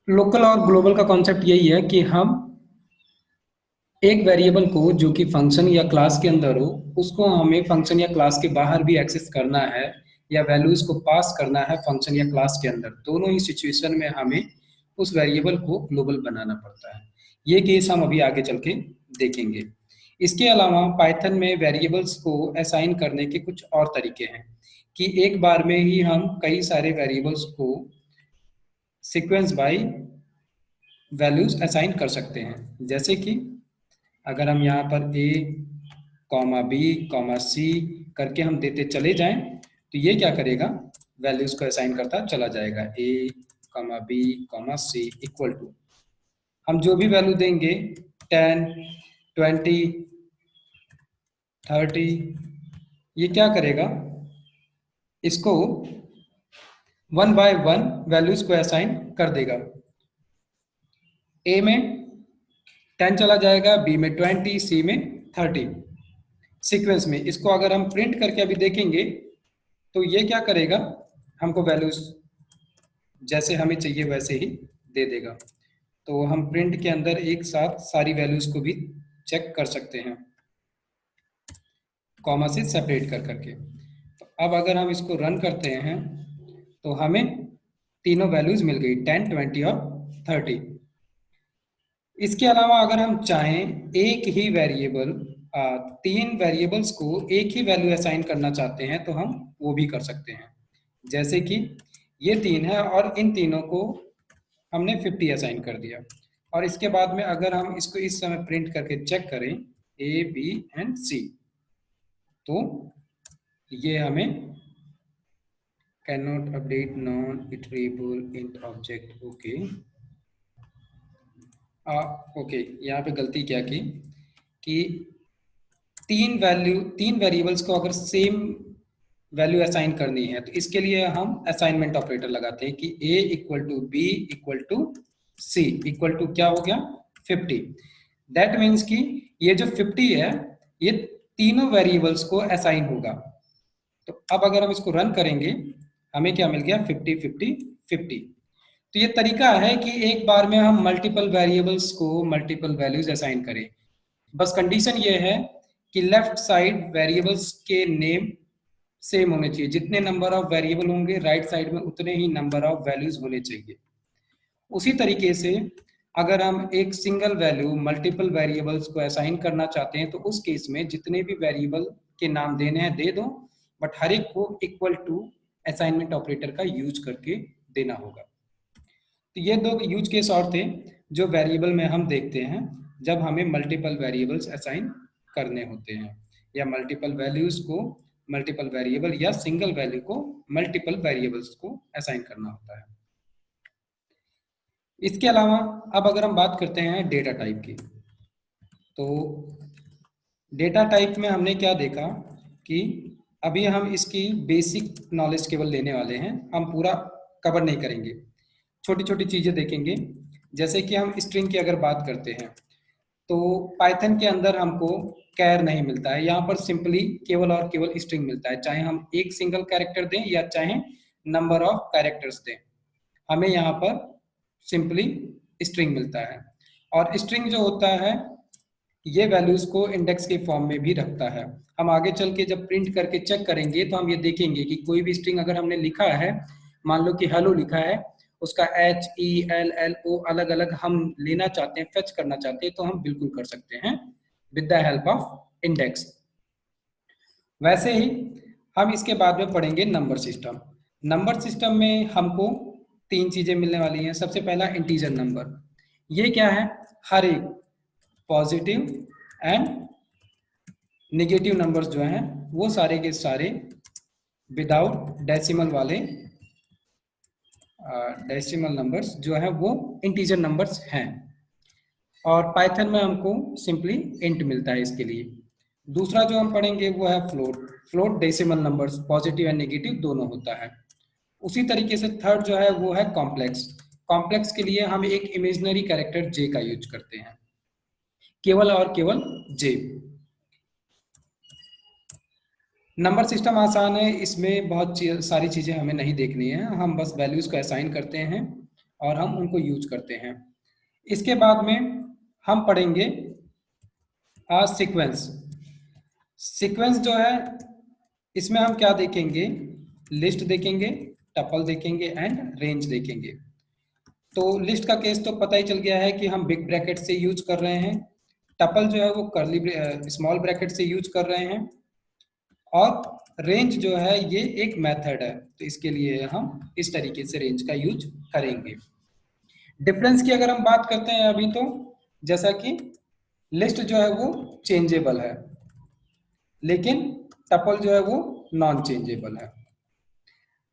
Local और global का concept यही है कि हम एक वेरिएबल को जो कि फंक्शन या क्लास के अंदर हो, उसको हमें फंक्शन या क्लास के बाहर भी एक्सेस करना है या वैल्यूज को पास करना है फंक्शन या क्लास के अंदर। दोनों ही सिचुएशन में हमें उस वेरिएबल को ग्लोबल बनाना पड़ता है। ये केस हम अभी आगे चल के देखेंगे। इसके अलावा पाइथन में वेरिएबल्स को असाइन करने के कुछ और तरीके हैं कि एक बार में ही हम कई सारे वेरिएबल्स को सीक्वेंस बाय वैल्यूज असाइन कर सकते हैं। जैसे कि अगर हम यहाँ पर ए कॉमा बी कॉमा सी करके हम देते चले जाएं तो ये क्या करेगा, वैल्यूज को असाइन करता चला जाएगा। A comma B comma C equal to हम जो भी वैल्यू देंगे 10 20 30, ये क्या करेगा, इसको वन बाय वन वैल्यूज को असाइन कर देगा। ए में 10 चला जाएगा, बी में 20, सी में 30 सीक्वेंस में। इसको अगर हम प्रिंट करके अभी देखेंगे तो ये क्या करेगा, हमको वैल्यूज जैसे हमें चाहिए वैसे ही दे देगा। तो हम प्रिंट के अंदर एक साथ सारी वैल्यूज को भी चेक कर सकते हैं कॉमा से सेपरेट कर करके। तो अब अगर हम इसको रन करते हैं तो हमें तीनों वैल्यूज मिल गई 10 20 और 30। इसके अलावा अगर हम चाहें एक ही वेरिएबल, तीन वेरिएबल्स को एक ही वैल्यू असाइन करना चाहते हैं तो हम वो भी कर सकते हैं। जैसे कि ये तीन है और इन तीनों को हमने 50 असाइन कर दिया। और इसके बाद में अगर हम इसको इस समय प्रिंट करके चेक करें ए बी एंड सी, तो ये हमें can not update non iterable int object. Okay okay, यहाँ पे गलती क्या की कि तीन वेरिएबल्स को अगर सेम वैल्यू असाइन करनी है तो इसके लिए हम असाइनमेंट ऑपरेटर लगाते हैं कि a equal to b equal to c equal to क्या हो गया 50। दैट मीन्स कि ये जो 50 है ये तीनों वेरिएबल्स को असाइन होगा। तो अब अगर हम इसको रन करेंगे हमें क्या मिल गया 50 50 50। तो ये तरीका है कि एक बार में हम मल्टीपल वेरिएबल्स को मल्टीपल वैल्यूज असाइन करें। बस कंडीशन ये है कि लेफ्ट साइड वेरिएबल्स के नेम सेम होने चाहिए। जितने नंबर ऑफ वेरिएबल होंगे राइट साइड में उतने ही नंबर ऑफ वैल्यूज होने चाहिए। उसी तरीके से अगर हम एक सिंगल वैल्यू मल्टीपल वेरिएबल्स को असाइन करना चाहते हैं तो उस केस में जितने भी वेरिएबल के नाम देने हैं दे दो, बट हर एक को इक्वल टू असाइनमेंट ऑपरेटर का यूज करके देना होगा। तो ये दो यूज केस और थे जो वेरिएबल में हम देखते हैं जब हमें मल्टीपल वेरिएबल्स असाइन करने होते हैं, या मल्टीपल वैल्यूज को मल्टीपल वेरिएबल या सिंगल वैल्यू को मल्टीपल वेरिएबल्स को असाइन करना होता है। इसके अलावा अब अगर हम बात करते हैं डेटा टाइप की, तो डेटा टाइप में हमने क्या देखा कि अभी हम इसकी बेसिक नॉलेज केवल लेने वाले हैं, हम पूरा कवर नहीं करेंगे, छोटी छोटी चीजें देखेंगे। जैसे कि हम स्ट्रिंग की अगर बात करते हैं तो पाइथन के अंदर हमको कैर नहीं मिलता है, यहाँ पर सिंपली केवल और केवल स्ट्रिंग मिलता है। चाहे हम एक सिंगल कैरेक्टर दें या चाहे नंबर ऑफ कैरेक्टर्स दें, हमें यहाँ पर सिंपली स्ट्रिंग मिलता है। और स्ट्रिंग जो होता है ये वैल्यूज को इंडेक्स के फॉर्म में भी रखता है। हम आगे चल के जब प्रिंट करके चेक करेंगे तो हम ये देखेंगे कि कोई भी स्ट्रिंग अगर हमने लिखा है, मान लो कि हेलो लिखा है, उसका H E L L O अलग अलग हम लेना चाहते हैं, फेच करना चाहते हैं, तो हम बिल्कुल कर सकते हैं with the help of index. वैसे ही हम इसके बाद में पढ़ेंगे नंबर सिस्टम। नंबर सिस्टम में हमको तीन चीजें मिलने वाली हैं। सबसे पहला इंटीजर नंबर, ये क्या है, हर एक पॉजिटिव एंड नेगेटिव नंबर्स जो हैं वो सारे के सारे विदाउट डेसिमल वाले डेसिमल नंबर्स जो है वो इंटीजर नंबर्स हैं। और पाइथन में हमको सिंपली इंट मिलता है इसके लिए। दूसरा जो हम पढ़ेंगे वो है float. Float decimal numbers positive and negative दोनों होता है। उसी तरीके से थर्ड जो है वो है कॉम्प्लेक्स। कॉम्प्लेक्स के लिए हम एक इमेजिनरी कैरेक्टर जे का यूज करते हैं, केवल और केवल जे। नंबर सिस्टम आसान है, इसमें बहुत सारी चीजें हमें नहीं देखनी है, हम बस वैल्यूज को असाइन करते हैं और हम उनको यूज करते हैं। इसके बाद में हम पढ़ेंगे सीक्वेंस। सीक्वेंस जो है इसमें हम क्या देखेंगे, लिस्ट देखेंगे, टपल देखेंगे एंड रेंज देखेंगे। तो लिस्ट का केस तो पता ही चल गया है कि हम बिग ब्रैकेट से यूज कर रहे हैं, टपल जो है वो कर्ली स्मॉल ब्रैकेट से यूज कर रहे हैं, और रेंज जो है ये एक मेथड है, तो इसके लिए हम इस तरीके से रेंज का यूज करेंगे। डिफरेंस की अगर हम बात करते हैं अभी, तो जैसा कि लिस्ट जो है वो चेंजेबल है, लेकिन टपल जो है वो नॉन चेंजेबल है।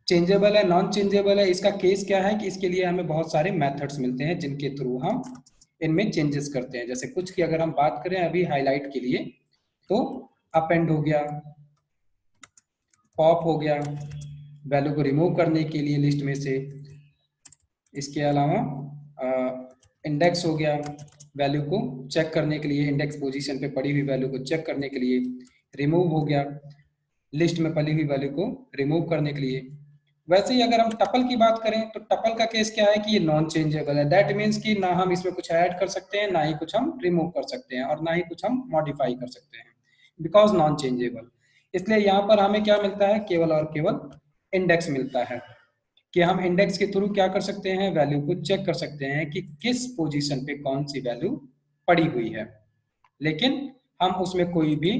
चेंजेबल है, नॉन चेंजेबल है, इसका केस क्या है कि इसके लिए हमें बहुत सारे मेथड्स मिलते हैं जिनके थ्रू हम इनमें चेंजेस करते हैं। जैसे कुछ की अगर हम बात करें अभी हाईलाइट के लिए, तो अपेंड हो गया, पॉप हो गया वैल्यू को रिमूव करने के लिए लिस्ट में से, इसके अलावा इंडेक्स हो गया वैल्यू को चेक करने के लिए, इंडेक्स पोजीशन पे पड़ी हुई वैल्यू को चेक करने के लिए, रिमूव हो गया लिस्ट में पड़ी हुई वैल्यू को रिमूव करने के लिए। वैसे ही अगर हम टपल की बात करें तो टपल का केस क्या है कि ये नॉन चेंजेबल है। दैट मीन्स कि ना हम इसमें कुछ ऐड कर सकते हैं, ना ही कुछ हम रिमूव कर सकते हैं, और ना ही कुछ हम मॉडिफाई कर सकते हैं, बिकॉज नॉन चेंजेबल। इसलिए यहाँ पर हमें क्या मिलता है, केवल और केवल इंडेक्स मिलता है, कि हम इंडेक्स के थ्रू क्या कर सकते हैं, वैल्यू को चेक कर सकते हैं कि किस पोजीशन पे कौन सी वैल्यू पड़ी हुई है, लेकिन हम उसमें कोई भी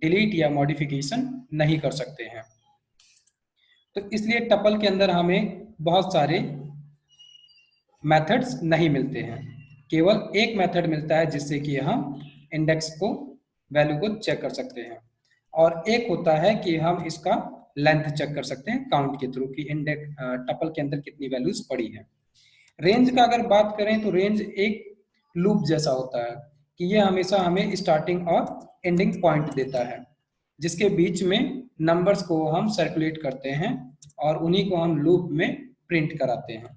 डिलीट या मॉडिफिकेशन नहीं कर सकते हैं। तो इसलिए टपल के अंदर हमें बहुत सारे मेथड्स नहीं मिलते हैं, केवल एक मेथड मिलता है जिससे कि हम इंडेक्स को वैल्यू को चेक कर सकते हैं, और एक होता है कि हम इसका लेंथ चेक कर सकते हैं काउंट के थ्रू कि इंडेक्स टपल के अंदर कितनी वैल्यूज पड़ी है। रेंज का अगर बात करें तो रेंज एक लूप जैसा होता है कि ये हमेशा हमें स्टार्टिंग और एंडिंग पॉइंट देता है, जिसके बीच में नंबर्स को हम सर्कुलेट करते हैं और उन्हीं को हम लूप में प्रिंट कराते हैं।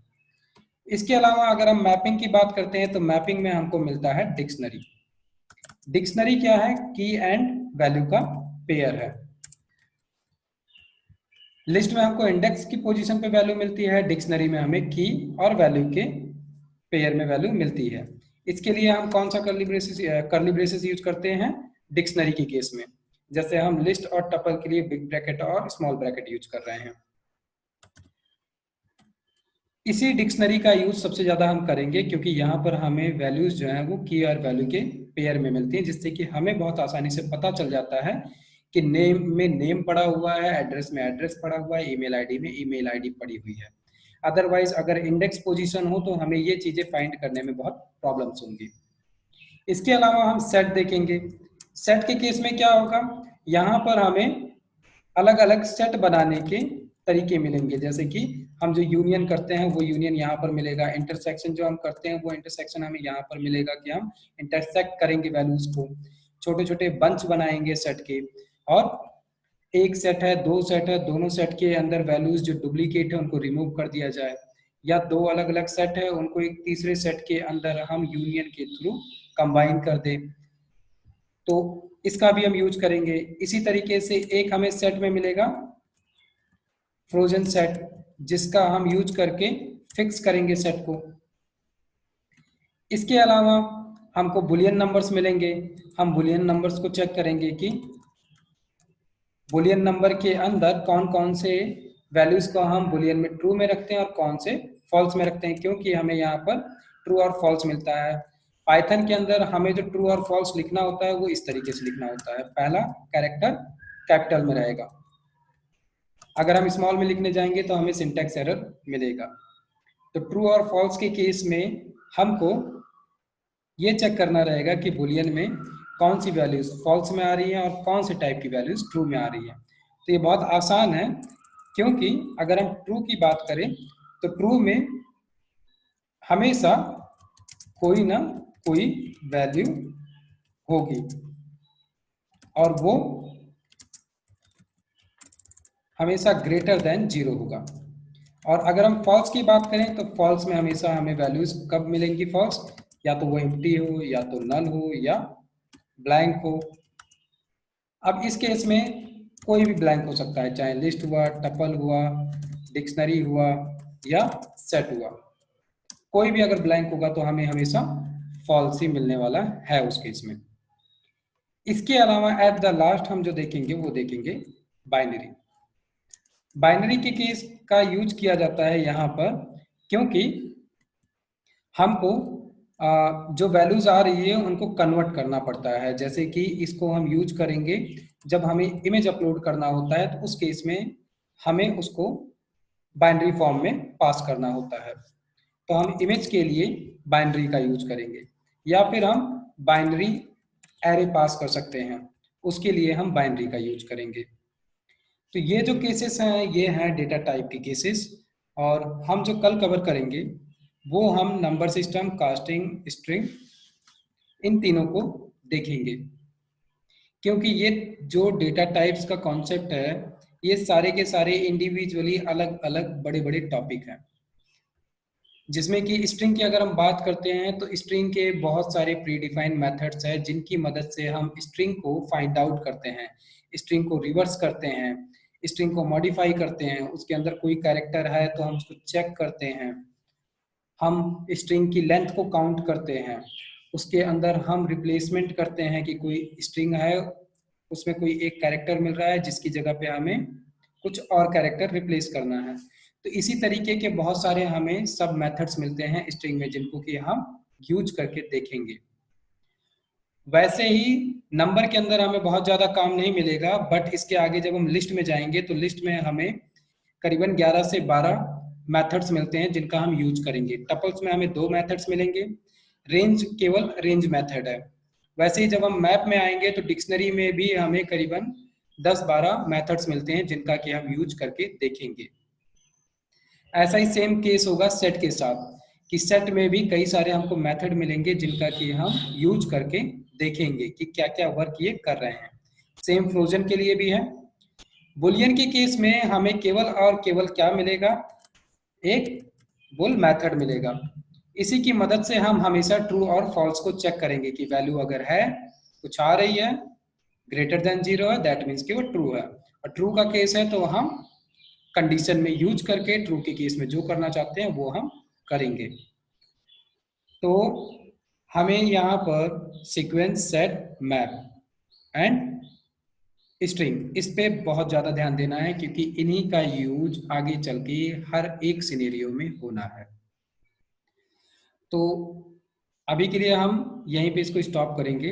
इसके अलावा अगर हम मैपिंग की बात करते हैं तो मैपिंग में हमको मिलता है डिक्शनरी। डिक्शनरी क्या है, की एंड वैल्यू का पेयर है। लिस्ट में हमको इंडेक्स की पोजीशन पे वैल्यू मिलती है, डिक्शनरी में हमें की और वैल्यू के पेयर में वैल्यू मिलती है। इसके लिए हम कौन सा कर्ली ब्रेसेस यूज करते हैं डिक्शनरी के केस में, जैसे हम लिस्ट और टपल के लिए बिग ब्रैकेट और स्मॉल ब्रैकेट यूज कर रहे हैं। इसी डिक्शनरी का यूज सबसे ज्यादा हम करेंगे क्योंकि यहाँ पर हमें वैल्यूज जो है वो की और वैल्यू के पेयर में मिलती हैं, जिससे कि हमें बहुत आसानी से पता चल जाता है कि नेम में नेम पड़ा हुआ है, एड्रेस में एड्रेस पड़ा हुआ है, ईमेल आईडी में ईमेल आईडी पड़ी हुई है। अदरवाइज अगर इंडेक्स पोजीशन हो तो हमें ये चीजें फाइंड करने में बहुत प्रॉब्लम्स होंगी। इसके अलावा हम सेट देखेंगे। सेट के केस में क्या होगा, यहाँ पर हमें अलग अलग सेट बनाने के तरीके मिलेंगे, जैसे कि हम जो यूनियन करते हैं वो यूनियन यहाँ पर मिलेगा, इंटरसेक्शन जो हम करते हैं वो इंटरसेक्शन हमें यहाँ पर मिलेगा कि हम इंटरसेक्ट करेंगे वैल्यूज को, छोटे छोटे बंच बनाएंगे सेट के, और एक सेट है, दो सेट है, दोनों सेट के अंदर वैल्यूज जो डुप्लीकेट है उनको रिमूव कर दिया जाए, या दो अलग अलग सेट है उनको एक तीसरे सेट के अंदर हम यूनियन के थ्रू कंबाइन कर दें, तो इसका भी हम यूज करेंगे। इसी तरीके से एक हमें सेट में मिलेगा फ्रोजन सेट, जिसका हम यूज करके फिक्स करेंगे सेट को। इसके अलावा हमको बुलियन नंबर्स मिलेंगे, हम बुलियन नंबर्स को चेक करेंगे कि बुलियन नंबर के अंदर कौन कौन से वैल्यूज को हम बुलियन में ट्रू में रखते हैं और कौन से फॉल्स में रखते हैं, क्योंकि हमें यहाँ पर ट्रू और फॉल्स मिलता है। पाइथन के अंदर हमें जो ट्रू और फॉल्स लिखना होता है वो इस तरीके से लिखना होता है, पहला कैरेक्टर कैपिटल में रहेगा, अगर हम स्मॉल में लिखने जाएंगे तो हमें सिंटैक्स एरर मिलेगा। तो ट्रू और फॉल्स के केस में हमको ये चेक करना रहेगा कि बुलियन में कौन सी वैल्यूज फॉल्स में आ रही है और कौन से टाइप की वैल्यूज ट्रू में आ रही है। तो ये बहुत आसान है, क्योंकि अगर हम ट्रू की बात करें तो ट्रू में हमेशा कोई ना कोई वैल्यू होगी और वो हमेशा ग्रेटर देन 0 होगा। और अगर हम फॉल्स की बात करें तो फॉल्स में हमेशा हमें वैल्यूज कब मिलेंगी फॉल्स, या तो वो एम्प्टी हो, या तो नल हो, या ब्लैंक हो। अब इस केस में कोई भी ब्लैंक हो सकता है, चाहे लिस्ट हुआ, टपल हुआ, डिक्शनरी हुआ या सेट हुआ। कोई भी अगर ब्लैंक होगा तो हमें हमेशा फॉल्स ही मिलने वाला है उस केस में। इसके अलावा एट द लास्ट हम जो देखेंगे वो देखेंगे बाइनरी। बाइनरी के केस का यूज किया जाता है यहाँ पर क्योंकि हमको जो वैल्यूज आ रही है उनको कन्वर्ट करना पड़ता है। जैसे कि इसको हम यूज करेंगे जब हमें इमेज अपलोड करना होता है, तो उस केस में हमें उसको बाइनरी फॉर्म में पास करना होता है। तो हम इमेज के लिए बाइनरी का यूज करेंगे, या फिर हम बाइनरी एरे पास कर सकते हैं, उसके लिए हम बाइनरी का यूज करेंगे। तो ये जो केसेस हैं ये हैं डेटा टाइप के केसेस, और हम जो कल कवर करेंगे वो हम नंबर सिस्टम, कास्टिंग, स्ट्रिंग, इन तीनों को देखेंगे। क्योंकि ये जो डेटा टाइप्स का कॉन्सेप्ट है ये सारे के सारे इंडिविजुअली अलग अलग बड़े बड़े टॉपिक हैं। जिसमें कि स्ट्रिंग की अगर हम बात करते हैं तो स्ट्रिंग के बहुत सारे प्री डिफाइंड मेथड्स हैं जिनकी मदद से हम स्ट्रिंग को फाइंड आउट करते हैं, स्ट्रिंग को रिवर्स करते हैं, स्ट्रिंग को मॉडिफाई करते हैं। उसके अंदर कोई कैरेक्टर है तो हम उसको चेक करते हैं, हम स्ट्रिंग की लेंथ को काउंट करते हैं, उसके अंदर हम रिप्लेसमेंट करते हैं कि कोई स्ट्रिंग है उसमें कोई एक कैरेक्टर मिल रहा है जिसकी जगह पे हमें कुछ और कैरेक्टर रिप्लेस करना है। तो इसी तरीके के बहुत सारे हमें सब मेथड्स मिलते हैं स्ट्रिंग में जिनको कि हम यूज करके देखेंगे। वैसे ही नंबर के अंदर हमें बहुत ज़्यादा काम नहीं मिलेगा, बट इसके आगे जब हम लिस्ट में जाएंगे तो लिस्ट में हमें करीबन 11 से 12 मेथड्स मिलते हैं जिनका हम यूज करेंगे। टपल्स में हमें 2 मेथड्स मिलेंगे, रेंज केवल रेंज मेथड है। वैसे ही जब हम मैप में आएंगे तो डिक्शनरी में भी हमें करीबन 10-12 मेथड्स मिलते हैं जिनका कि हम यूज करके देखेंगे। ऐसा ही सेम केस होगा सेट के साथ, कि सेट में भी कई सारे हमको मेथड मिलेंगे जिनका कि हम यूज करके देखेंगे कि क्या क्या वर्क ये कर रहे हैं। सेम फ्रोजन के लिए भी है। बुलियन के केस में हमें केवल और केवल क्या मिलेगा, एक बुल मेथड मिलेगा। इसी की मदद से हम हमेशा ट्रू और फॉल्स को चेक करेंगे कि वैल्यू अगर है कुछ आ रही है ग्रेटर देन 0 है दैट मीन्स कि वो ट्रू है, और ट्रू का केस है तो हम कंडीशन में यूज करके ट्रू के केस में जो करना चाहते हैं वो हम करेंगे। तो हमें यहाँ पर sequence, set, map and string, इस पे बहुत ज़्यादा ध्यान देना है क्योंकि इन्हीं का यूज आगे चल के हर एक सिनेरियो में होना है। तो अभी के लिए हम यहीं पे इसको स्टॉप करेंगे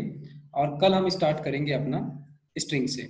और कल हम स्टार्ट करेंगे अपना स्ट्रिंग से।